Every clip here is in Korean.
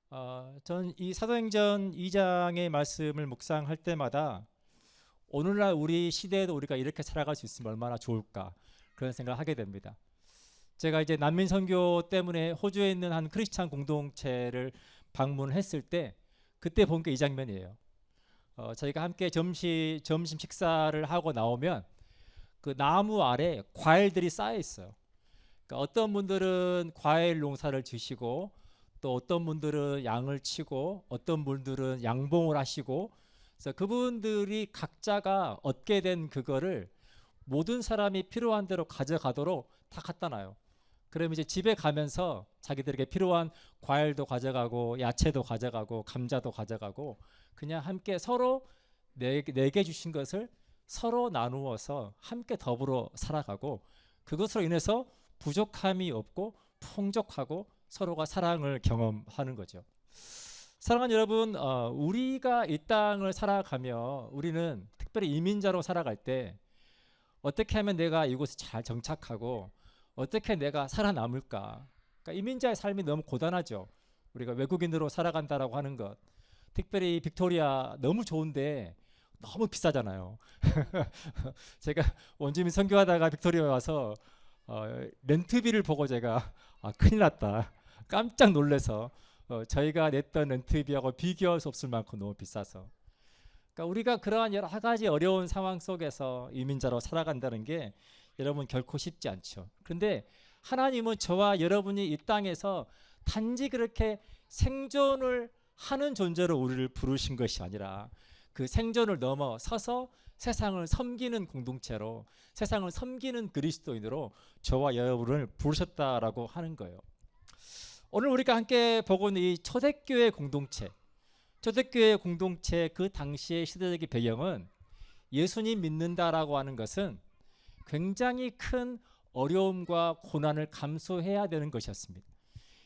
전 이 사도행전 2장의 말씀을 묵상할 때마다 오늘날 우리 시대에도 우리가 이렇게 살아갈 수 있으면 얼마나 좋을까 그런 생각을 하게 됩니다. 제가 이제 난민 선교 때문에 호주에 있는 한 크리스찬 공동체를 방문했을 때 그때 본 게 이 장면이에요. 저희가 함께 점심 식사를 하고 나오면 그 나무 아래 과일들이 쌓여 있어요. 그러니까 어떤 분들은 과일 농사를 지시고 또 어떤 분들은 양을 치고 어떤 분들은 양봉을 하시고, 그래서 그분들이 각자가 얻게 된 그거를 모든 사람이 필요한 대로 가져가도록 다 갖다 놔요. 그러면 이제 집에 가면서 자기들에게 필요한 과일도 가져가고 야채도 가져가고 감자도 가져가고 그냥 함께 서로 내게 주신 것을 서로 나누어서 함께 더불어 살아가고, 그것으로 인해서 부족함이 없고 풍족하고 서로가 사랑을 경험하는 거죠. 사랑하는 여러분, 우리가 이 땅을 살아가며 우리는 특별히 이민자로 살아갈 때 어떻게 하면 내가 이곳에 잘 정착하고 어떻게 내가 살아남을까? 그러니까 이민자의 삶이 너무 고단하죠. 우리가 외국인으로 살아간다라고 하는 것. 특별히 빅토리아 너무 좋은데 너무 비싸잖아요. 제가 원주민 선교하다가 빅토리아에 와서 렌트비를 보고 제가 큰일 났다. 깜짝 놀라서 저희가 냈던 렌트비하고 비교할 수 없을 만큼 너무 비싸서. 그러니까 우리가 그러한 여러 가지 어려운 상황 속에서 이민자로 살아간다는 게 여러분 결코 쉽지 않죠. 그런데 하나님은 저와 여러분이 이 땅에서 단지 그렇게 생존을 하는 존재로 우리를 부르신 것이 아니라 그 생존을 넘어서서 세상을 섬기는 공동체로, 세상을 섬기는 그리스도인으로 저와 여러분을 부르셨다라고 하는 거예요. 오늘 우리가 함께 보고 있는 이 초대교회 공동체, 초대교회 공동체 그 당시의 시대적인 배경은 예수님 믿는다라고 하는 것은 굉장히 큰 어려움과 고난을 감수해야 되는 것이었습니다.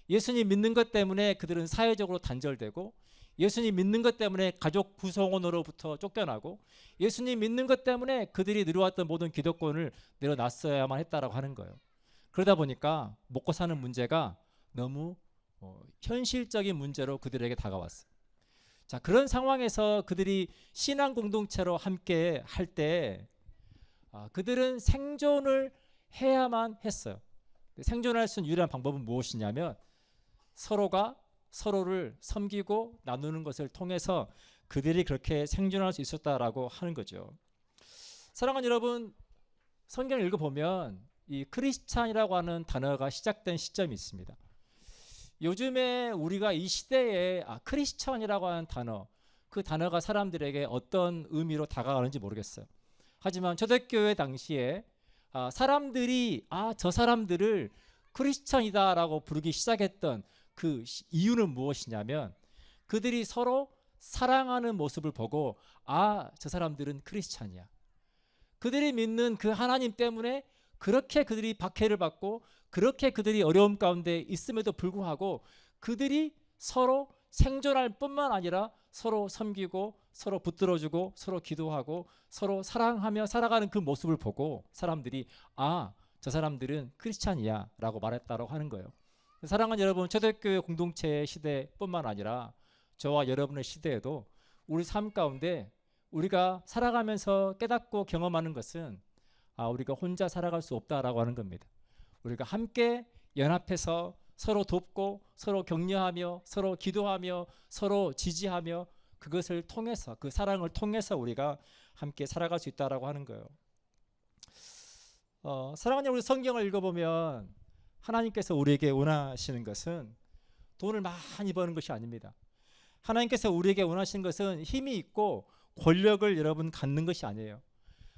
예수님 믿는 것 때문에 그들은 사회적으로 단절되고, 예수님 믿는 것 때문에 가족 구성원으로부터 쫓겨나고, 예수님 믿는 것 때문에 그들이 누려왔던 모든 기득권을 내려놨어야만 했다라고 하는 거예요. 그러다 보니까 먹고 사는 문제가 너무 현실적인 문제로 그들에게 다가왔어요. 자, 그런 상황에서 그들이 신앙 공동체로 함께 할 때 그들은 생존을 해야만 했어요. 생존할 수 있는 유일한 방법은 무엇이냐면 서로가 서로를 섬기고 나누는 것을 통해서 그들이 그렇게 생존할 수 있었다라고 하는 거죠. 사랑하는 여러분, 성경을 읽어보면 이 크리스찬이라고 하는 단어가 시작된 시점이 있습니다. 요즘에 우리가 이 시대에 크리스찬이라고 하는 단어, 그 단어가 사람들에게 어떤 의미로 다가가는지 모르겠어요. 하지만 초대교회 당시에 사람들이 저 사람들을 크리스찬이다라고 부르기 시작했던 그 이유는 무엇이냐면 그들이 서로 사랑하는 모습을 보고 저 사람들은 크리스찬이야. 그들이 믿는 그 하나님 때문에 그렇게 그들이 박해를 받고 그렇게 그들이 어려움 가운데 있음에도 불구하고 그들이 서로 생존할 뿐만 아니라 서로 섬기고 서로 붙들어주고 서로 기도하고 서로 사랑하며 살아가는 그 모습을 보고 사람들이 저 사람들은 크리스찬이야 라고 말했다고 하는 거예요. 사랑하는 여러분, 초대교회 공동체의 시대뿐만 아니라 저와 여러분의 시대에도 우리 삶 가운데 우리가 살아가면서 깨닫고 경험하는 것은 우리가 혼자 살아갈 수 없다라고 하는 겁니다. 우리가 함께 연합해서 서로 돕고 서로 격려하며 서로 기도하며 서로 지지하며 그것을 통해서, 그 사랑을 통해서 우리가 함께 살아갈 수 있다라고 하는 거예요. 사랑하는 우리 성경을 읽어보면 하나님께서 우리에게 원하시는 것은 돈을 많이 버는 것이 아닙니다. 하나님께서 우리에게 원하시는 것은 힘이 있고 권력을 여러분 갖는 것이 아니에요.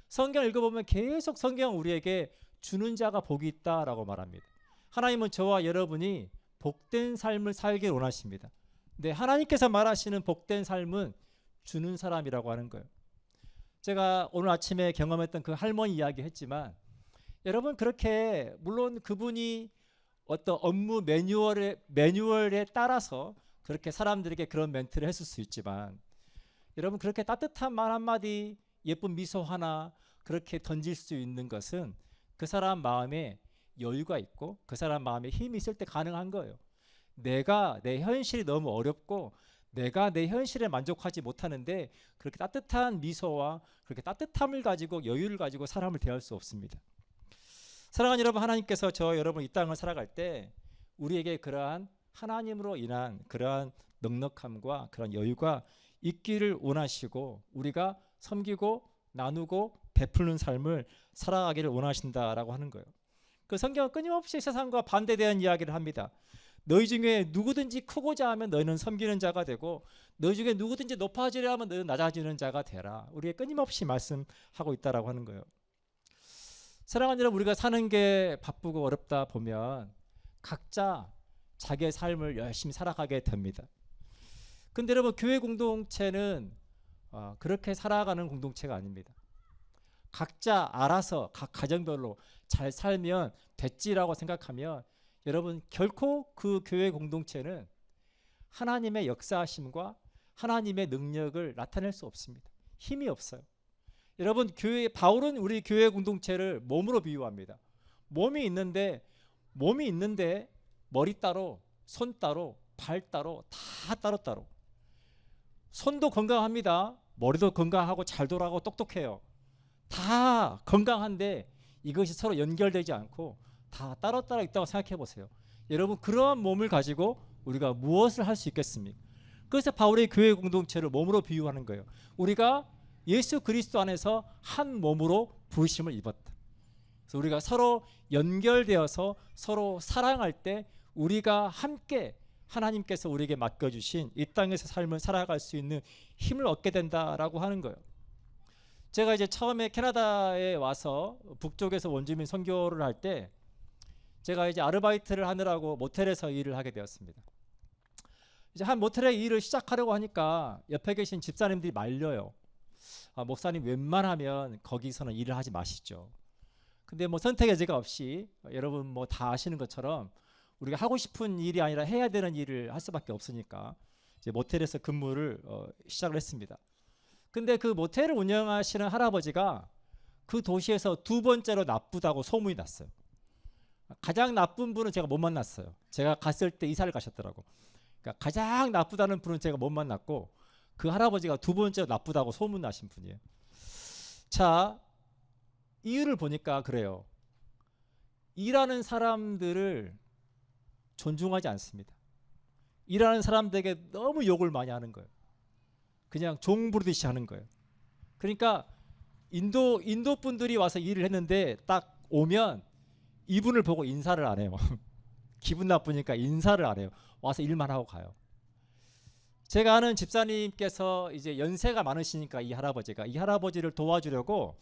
성경을 읽어보면 계속 성경은 우리에게 주는 자가 복이 있다라고 말합니다. 하나님은 저와 여러분이 복된 삶을 살길 원하십니다. 근데 하나님께서 말하시는 복된 삶은 주는 사람이라고 하는 거예요. 제가 오늘 아침에 경험했던 그 할머니 이야기 했지만 여러분, 그렇게 물론 그분이 어떤 업무 매뉴얼에 따라서 그렇게 사람들에게 그런 멘트를 했을 수 있지만 여러분, 그렇게 따뜻한 말 한마디, 예쁜 미소 하나 그렇게 던질 수 있는 것은 그 사람 마음에 여유가 있고 그 사람 마음에 힘이 있을 때 가능한 거예요. 내가 내 현실이 너무 어렵고 내가 내 현실에 만족하지 못하는데 그렇게 따뜻한 미소와 그렇게 따뜻함을 가지고 여유를 가지고 사람을 대할 수 없습니다. 사랑하는 여러분, 하나님께서 저 여러분 이 땅을 살아갈 때 우리에게 그러한 하나님으로 인한 그러한 넉넉함과 그런 여유가 있기를 원하시고 우리가 섬기고 나누고 베푸는 삶을 살아가기를 원하신다라고 하는 거예요. 그 성경은 끊임없이 세상과 반대되는 이야기를 합니다. 너희 중에 누구든지 크고자 하면 너희는 섬기는 자가 되고 너희 중에 누구든지 높아지려 하면 너희는 낮아지는 자가 되라. 우리에게 끊임없이 말씀하고 있다라고 하는 거예요. 사랑하는 여러분, 우리가 사는 게 바쁘고 어렵다 보면 각자 자기의 삶을 열심히 살아가게 됩니다. 근데 여러분, 교회 공동체는 그렇게 살아가는 공동체가 아닙니다. 각자 알아서 각 가정별로 잘 살면 됐지라고 생각하면 여러분 결코 그 교회 공동체는 하나님의 역사하심과 하나님의 능력을 나타낼 수 없습니다. 힘이 없어요. 여러분, 바울은 우리 교회 공동체를 몸으로 비유합니다. 몸이 있는데 머리 따로, 손 따로, 발 따로, 다 따로따로. 손도 건강합니다. 머리도 건강하고 잘 돌아가고 똑똑해요. 다 건강한데 이것이 서로 연결되지 않고 다 따로따로 있다고 생각해 보세요. 여러분, 그러한 몸을 가지고 우리가 무엇을 할 수 있겠습니까? 그래서 바울의 교회 공동체를 몸으로 비유하는 거예요. 우리가 예수 그리스도 안에서 한 몸으로 부르심을 입었다. 그래서 우리가 서로 연결되어서 서로 사랑할 때 우리가 함께 하나님께서 우리에게 맡겨주신 이 땅에서 삶을 살아갈 수 있는 힘을 얻게 된다라고 하는 거예요. 제가 이제 처음에 캐나다에 와서 북쪽에서 원주민 선교를 할 때 제가 이제 아르바이트를 하느라고 모텔에서 일을 하게 되었습니다. 이제 한 모텔에 일을 시작하려고 하니까 옆에 계신 집사님들이 말려요. 목사님 웬만하면 거기서는 일을 하지 마시죠. 근데 뭐 선택의 여지가 없이 여러분 뭐 다 아시는 것처럼 우리가 하고 싶은 일이 아니라 해야 되는 일을 할 수밖에 없으니까 이제 모텔에서 근무를 시작을 했습니다. 근데 그 모텔을 운영하시는 할아버지가 그 도시에서 두 번째로 나쁘다고 소문이 났어요. 가장 나쁜 분은 제가 못 만났어요. 제가 갔을 때 이사를 가셨더라고. 그러니까 가장 나쁘다는 분은 제가 못 만났고 그 할아버지가 두 번째로 나쁘다고 소문나신 분이에요. 자, 이유를 보니까 그래요. 일하는 사람들을 존중하지 않습니다. 일하는 사람들에게 너무 욕을 많이 하는 거예요. 그냥 종 부르듯이 하는 거예요. 그러니까 인도 분들이 와서 일을 했는데 딱 오면 이분을 보고 인사를 안 해요. 기분 나쁘니까 인사를 안 해요. 와서 일만 하고 가요. 제가 아는 집사님께서 이제 연세가 많으시니까 이 할아버지를 도와주려고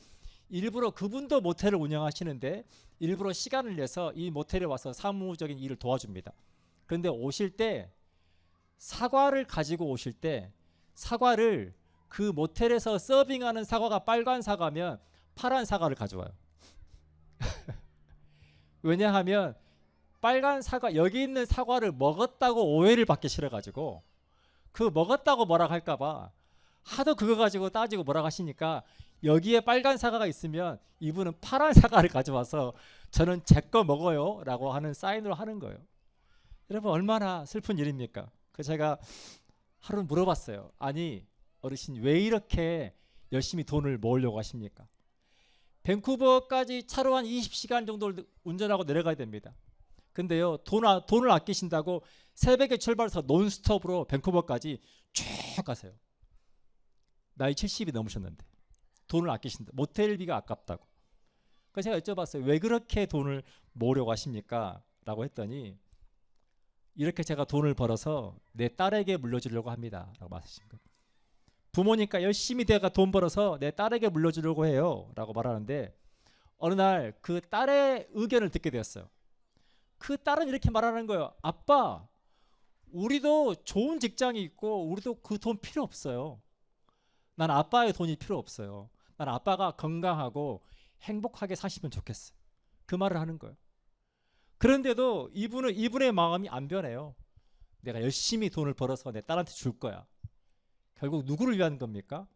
일부러 그분도 모텔을 운영하시는데 일부러 시간을 내서 이 모텔에 와서 사무적인 일을 도와줍니다. 그런데 오실 때 사과를 가지고 오실 때 사과를 그 모텔에서 서빙하는 사과가 빨간 사과면 파란 사과를 가져와요. 왜냐하면 빨간 사과, 여기 있는 사과를 먹었다고 오해를 받기 싫어가지고 그 먹었다고 뭐라 할까봐 하도 그거 가지고 따지고 뭐라 하시니까 여기에 빨간 사과가 있으면 이분은 파란 사과를 가져와서 저는 제 거 먹어요 라고 하는 사인으로 하는 거예요. 여러분, 얼마나 슬픈 일입니까? 그래서 제가 하루 물어봤어요. 아니 어르신, 왜 이렇게 열심히 돈을 모으려고 하십니까? 밴쿠버까지 차로 한 20시간 정도를 운전하고 내려가야 됩니다. 근데요, 돈을 아끼신다고 새벽에 출발해서 논스톱으로 밴쿠버까지 쭉 가세요. 나이 70이 넘으셨는데 돈을 아끼신다. 모텔비가 아깝다고. 그래서 제가 여쭤봤어요. 왜 그렇게 돈을 모으려고 하십니까? 라고 했더니 이렇게 제가 돈을 벌어서 내 딸에게 물려주려고 합니다. 라고 말하신 거예요. 부모니까 열심히 내가 돈 벌어서 내 딸에게 물려주려고 해요. 라고 말하는데 어느 날 그 딸의 의견을 듣게 되었어요. 그 딸은 이렇게 말하는 거예요. 아빠, 우리도 좋은 직장이 있고 우리도 그 돈 필요 없어요. 난 아빠의 돈이 필요 없어요. 난 아빠가 건강하고 행복하게 사시면 좋겠어요. 그 말을 하는 거예요. 그런데도 이분의 마음이 안 변해요. 내가 열심히 돈을 벌어서 내 딸한테 줄 거야. 결국 누구를 위한 겁니까?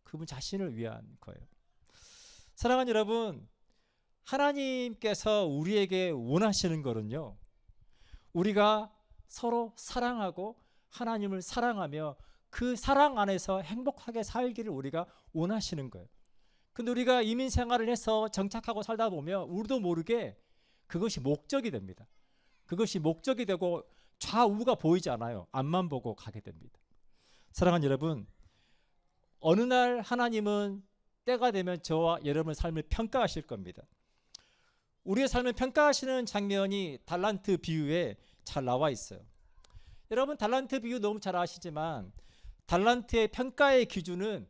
그분 자신을 위한 거예요. 사랑하는 여러분, 하나님께서 우리에게 원하시는 거는요, 우리가 서로 사랑하고 하나님을 사랑하며 그 사랑 안에서 행복하게 살기를 우리가 원하시는 거예요. 근데 우리가 이민 생활을 해서 정착하고 살다 보면 우리도 모르게 그것이 목적이 됩니다. 그것이 목적이 되고 좌우가 보이지 않아요. 앞만 보고 가게 됩니다. 사랑하는 여러분, 어느 날 하나님은 때가 되면 저와 여러분의 삶을 평가하실 겁니다. 우리의 삶을 평가하시는 장면이 달란트 비유에 잘 나와 있어요. 여러분, 달란트 비유 너무 잘 아시지만 달란트의 평가의 기준은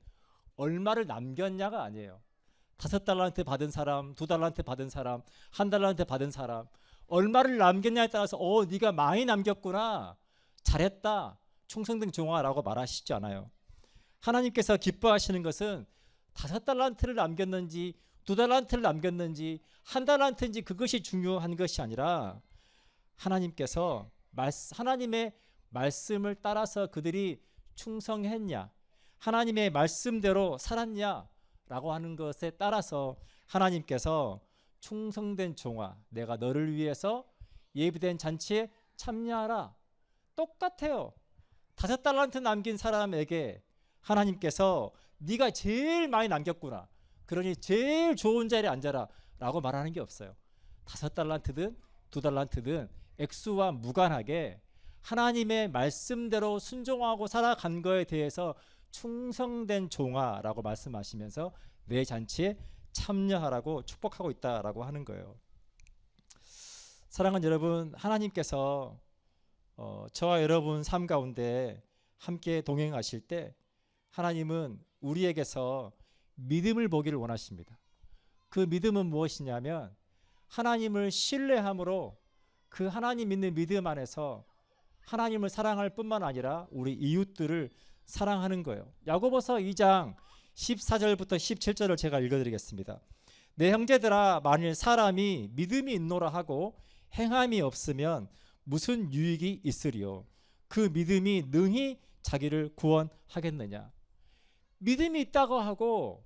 얼마를 남겼냐가 아니에요. 5달란트 받은 사람, 2달란트 받은 사람, 1달란트 받은 사람, 얼마를 남겼냐에 따라서 네가 많이 남겼구나, 잘했다, 충성된 종아라고 말하시지 않아요. 하나님께서 기뻐하시는 것은 5달란트를 남겼는지 2달란트를 남겼는지 1달란트인지 그것이 중요한 것이 아니라 하나님께서 하나님의 말씀을 따라서 그들이 충성했냐, 하나님의 말씀대로 살았냐라고 하는 것에 따라서 하나님께서 충성된 종아, 내가 너를 위해서 예비된 잔치에 참여하라. 똑같아요. 5달란트 남긴 사람에게 하나님께서 네가 제일 많이 남겼구나, 그러니 제일 좋은 자리에 앉아라 라고 말하는 게 없어요. 5달란트든 2달란트든 액수와 무관하게 하나님의 말씀대로 순종하고 살아간 거에 대해서 충성된 종아라고 말씀하시면서 내 잔치에 참여하라고 축복하고 있다라고 하는 거예요. 사랑하는 여러분, 하나님께서 저와 여러분 삶 가운데 함께 동행하실 때 하나님은 우리에게서 믿음을 보기를 원하십니다. 그 믿음은 무엇이냐면 하나님을 신뢰함으로 그 하나님 믿는 믿음 안에서 하나님을 사랑할 뿐만 아니라 우리 이웃들을 사랑하는 거예요. 야고보서 2장 14절부터 17절을 제가 읽어드리겠습니다. 내 형제들아, 만일 사람이 믿음이 있노라 하고 행함이 없으면 무슨 유익이 있으리요? 그 믿음이 능히 자기를 구원하겠느냐? 믿음이 있다고 하고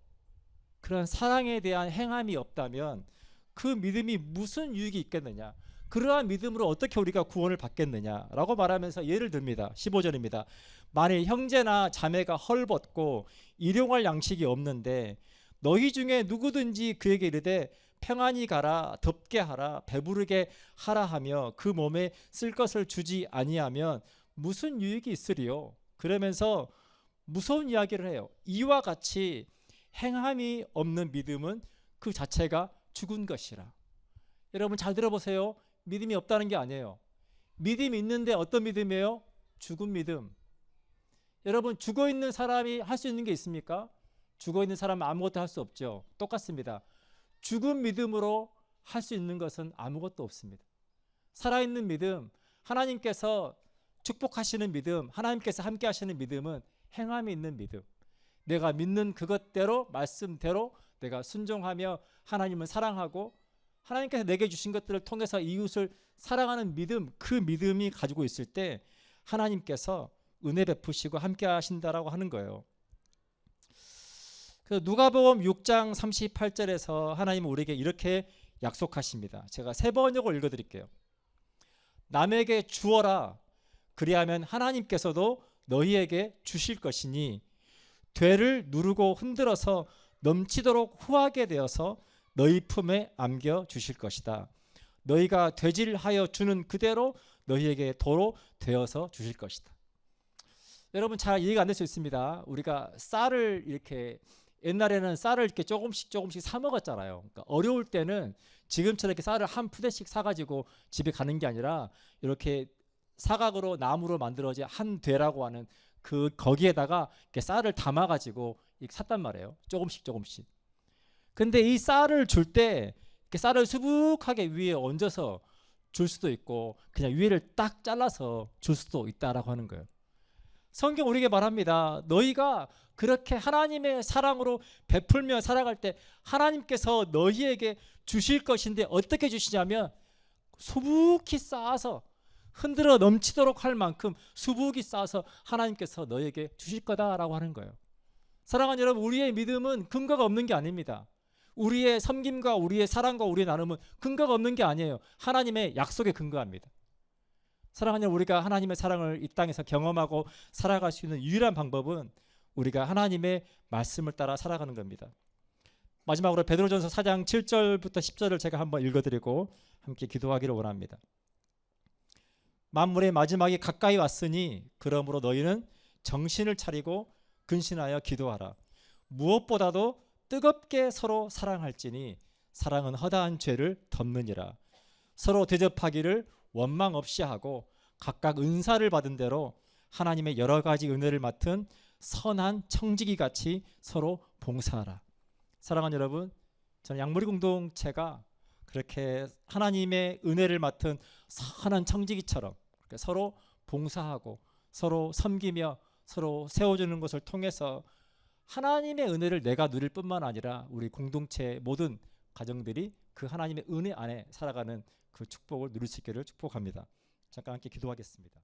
그런 사랑에 대한 행함이 없다면 그 믿음이 무슨 유익이 있겠느냐? 그러한 믿음으로 어떻게 우리가 구원을 받겠느냐라고 말하면서 예를 듭니다. 15절입니다. 만일 형제나 자매가 헐벗고 일용할 양식이 없는데 너희 중에 누구든지 그에게 이르되 평안히 가라, 덥게 하라, 배부르게 하라 하며 그 몸에 쓸 것을 주지 아니하면 무슨 유익이 있으리요? 그러면서 무서운 이야기를 해요. 이와 같이 행함이 없는 믿음은 그 자체가 죽은 것이라. 여러분 잘 들어보세요. 믿음이 없다는 게 아니에요. 믿음이 있는데 어떤 믿음이에요? 죽은 믿음. 여러분, 죽어있는 사람이 할 수 있는 게 있습니까? 죽어있는 사람은 아무것도 할 수 없죠. 똑같습니다. 죽은 믿음으로 할 수 있는 것은 아무것도 없습니다. 살아있는 믿음, 하나님께서 축복하시는 믿음, 하나님께서 함께 하시는 믿음은 행함이 있는 믿음. 내가 믿는 그것대로, 말씀대로 내가 순종하며 하나님을 사랑하고 하나님께서 내게 주신 것들을 통해서 이웃을 사랑하는 믿음, 그 믿음이 가지고 있을 때 하나님께서 은혜 베푸시고 함께 하신다라고 하는 거예요. 그래서 누가복음 6장 38절에서 하나님은 우리에게 이렇게 약속하십니다. 제가 세 번역을 읽어드릴게요. 남에게 주어라, 그리하면 하나님께서도 너희에게 주실 것이니 되를 누르고 흔들어서 넘치도록 후하게 되어서 너희 품에 안겨 주실 것이다. 너희가 되질하여 주는 그대로 너희에게 도로 되어서 주실 것이다. 여러분 잘 이해가 안 될 수 있습니다. 우리가 쌀을 이렇게 옛날에는 쌀을 이렇게 조금씩 사 먹었잖아요. 그러니까 어려울 때는 지금처럼 이렇게 쌀을 한 푸대씩 사가지고 집에 가는 게 아니라 이렇게 사각으로 나무로 만들어진 한 되라고 하는 거기에다가 이렇게 쌀을 담아가지고 이렇게 샀단 말이에요. 조금씩. 근데 이 쌀을 줄 때 이렇게 쌀을 수북하게 위에 얹어서 줄 수도 있고 그냥 위를 딱 잘라서 줄 수도 있다라고 하는 거예요. 성경 우리에게 말합니다. 너희가 그렇게 하나님의 사랑으로 베풀며 살아갈 때 하나님께서 너희에게 주실 것인데 어떻게 주시냐면 수북히 쌓아서 흔들어 넘치도록 할 만큼 수북히 쌓아서 하나님께서 너희에게 주실 거다라고 하는 거예요. 사랑하는 여러분, 우리의 믿음은 근거가 없는 게 아닙니다. 우리의 섬김과 우리의 사랑과 우리의 나눔은 근거가 없는 게 아니에요. 하나님의 약속에 근거합니다. 사랑하는 우리가 하나님의 사랑을 이 땅에서 경험하고 살아갈 수 있는 유일한 방법은 우리가 하나님의 말씀을 따라 살아가는 겁니다. 마지막으로 베드로전서 4장 7절부터 10절을 제가 한번 읽어드리고 함께 기도하기를 원합니다. 만물의 마지막이 가까이 왔으니 그러므로 너희는 정신을 차리고 근신하여 기도하라. 무엇보다도 뜨겁게 서로 사랑할지니 사랑은 허다한 죄를 덮느니라. 서로 대접하기를 원망 없이 하고 각각 은사를 받은 대로 하나님의 여러 가지 은혜를 맡은 선한 청지기 같이 서로 봉사하라. 사랑하는 여러분, 저는 양무리 공동체가 그렇게 하나님의 은혜를 맡은 선한 청지기처럼 서로 봉사하고 서로 섬기며 서로 세워주는 것을 통해서 하나님의 은혜를 내가 누릴 뿐만 아니라 우리 공동체 모든 가정들이 그 하나님의 은혜 안에 살아가는 그 축복을 누릴 수 있기를 축복합니다. 잠깐 함께 기도하겠습니다.